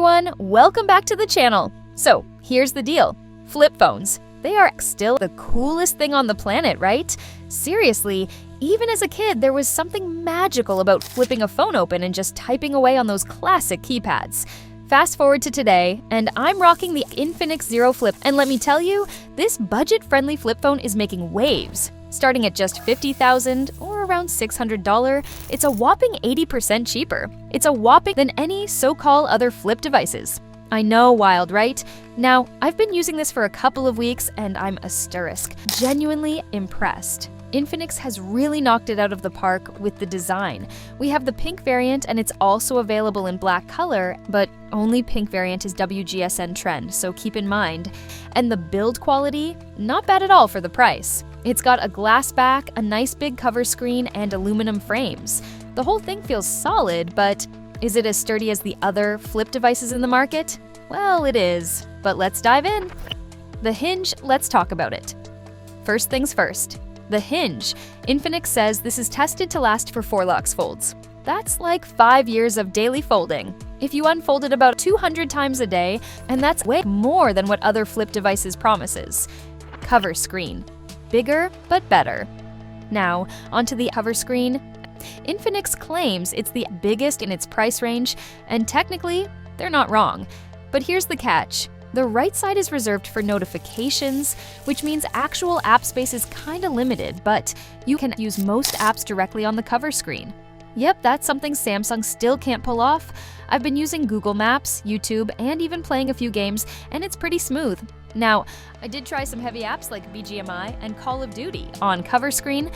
everyone, welcome back to the channel. So here's the deal, flip phones. They are still the coolest thing on the planet, right? Seriously, even as a kid, there was something magical about flipping a phone open and just typing away on those classic keypads. Fast forward to today, and I'm rocking the Infinix Zero Flip, and let me tell you, this budget-friendly flip phone is making waves. Starting at just $50,000 or around $600, it's a whopping 80% cheaper. It's a whopping than any so-called other flip devices. I know, wild, right? Now, I've been using this for a couple of weeks and I'm asterisk, genuinely impressed. Infinix has really knocked it out of the park with the design. We have the pink variant and it's also available in black color, but only pink variant is WGSN trend, so keep in mind. And the build quality, not bad at all for the price. It's got a glass back, a nice big cover screen, and aluminum frames. The whole thing feels solid, but is it as sturdy as the other flip devices in the market? Well, it is, but let's dive in. The hinge, let's talk about it. First things first. The hinge. Infinix says this is tested to last for 4 lux folds. That's like 5 years of daily folding. If you unfold it about 200 times a day, and that's way more than what other flip devices promises. Cover screen. Bigger, but better. Now, onto the cover screen. Infinix claims it's the biggest in its price range, and technically, they're not wrong. But here's the catch. The right side is reserved for notifications, which means actual app space is kinda limited, but you can use most apps directly on the cover screen. Yep, that's something Samsung still can't pull off. I've been using Google Maps, YouTube, and even playing a few games, and it's pretty smooth. Now, I did try some heavy apps like BGMI and Call of Duty on cover screen,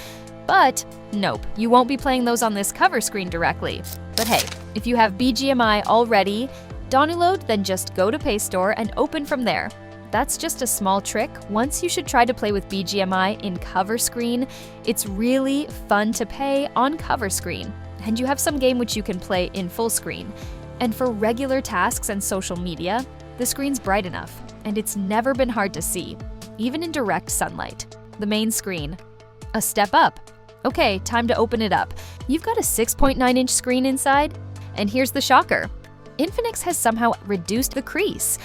but nope, you won't be playing those on this cover screen directly. But hey, if you have BGMI already, download, then just go to Play Store and open from there. That's just a small trick. Once you should try to play with BGMI in cover screen. It's really fun to play on cover screen, and you have some game which you can play in full screen. And for regular tasks and social media, the screen's bright enough, and it's never been hard to see, even in direct sunlight. The main screen. A step up. Okay, time to open it up. You've got a 6.9-inch screen inside, and here's the shocker. Infinix has somehow reduced the crease.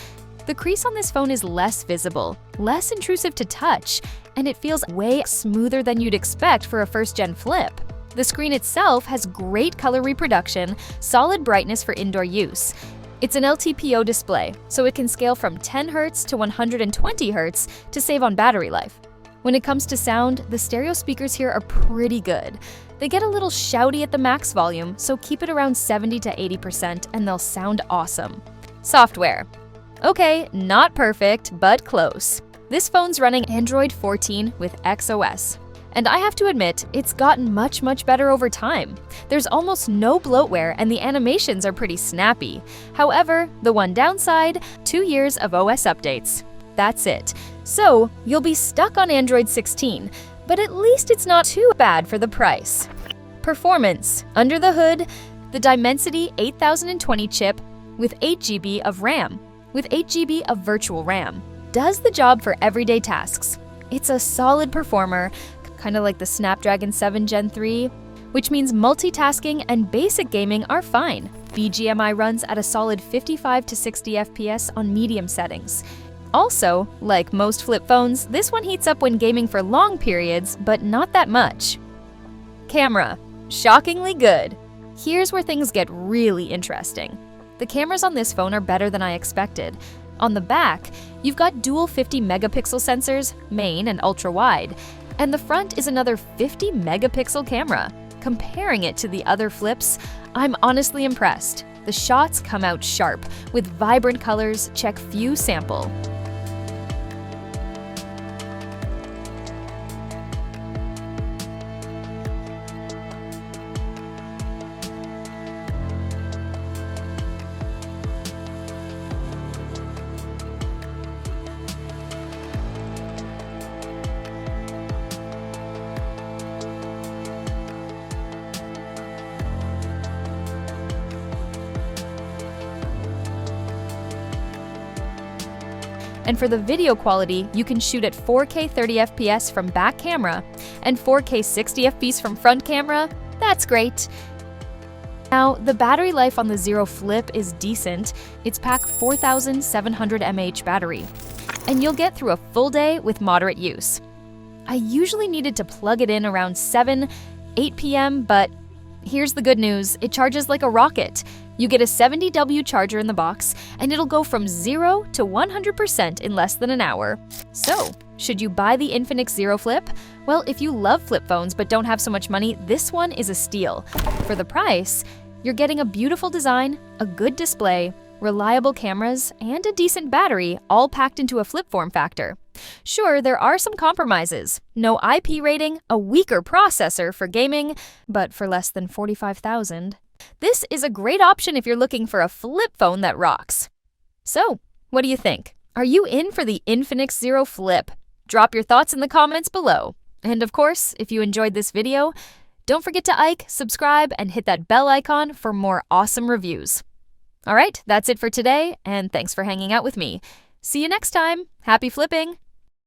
The crease on this phone is less visible, less intrusive to touch, and it feels way smoother than you'd expect for a first-gen flip. The screen itself has great color reproduction, solid brightness for indoor use. It's an LTPO display, so it can scale from 10 Hz to 120 Hz to save on battery life. When it comes to sound, the stereo speakers here are pretty good. They get a little shouty at the max volume, so keep it around 70 to 80% and they'll sound awesome. Software. Okay, not perfect, but close. This phone's running Android 14 with XOS. And I have to admit, it's gotten much better over time. There's almost no bloatware and the animations are pretty snappy. However, the one downside, 2 years of OS updates. That's it. So, you'll be stuck on Android 16, but at least it's not too bad for the price. Performance. Under the hood, the Dimensity 8020 chip with 8 GB of RAM, with 8 GB of virtual RAM, does the job for everyday tasks. It's a solid performer, kind of like the Snapdragon 7 Gen 3, which means multitasking and basic gaming are fine. BGMI runs at a solid 55 to 60 FPS on medium settings. Also, like most flip phones, this one heats up when gaming for long periods, but not that much. Camera. Shockingly good. Here's where things get really interesting. The cameras on this phone are better than I expected. On the back, you've got dual 50 megapixel sensors, main and ultra wide, and the front is another 50 megapixel camera. Comparing it to the other flips, I'm honestly impressed. The shots come out sharp, with vibrant colors, check view sample. And for the video quality, you can shoot at 4K 30 FPS from back camera and 4K 60 FPS from front camera. That's great. Now, the battery life on the Zero Flip is decent. It's packed 4,700 mAh battery, and you'll get through a full day with moderate use. I usually needed to plug it in around 8 p.m., but here's the good news. It charges like a rocket. You get a 70W charger in the box, and it'll go from 0 to 100% in less than an hour. So, should you buy the Infinix Zero Flip? Well, if you love flip phones but don't have so much money, this one is a steal. For the price, you're getting a beautiful design, a good display, reliable cameras, and a decent battery, all packed into a flip form factor. Sure, there are some compromises. No IP rating, a weaker processor for gaming, but for less than $45,000. This is a great option if you're looking for a flip phone that rocks. So, what do you think? Are you in for the Infinix Zero Flip? Drop your thoughts in the comments below. And of course, if you enjoyed this video, don't forget to like, subscribe, and hit that bell icon for more awesome reviews. Alright, that's it for today, and thanks for hanging out with me. See you next time. Happy flipping!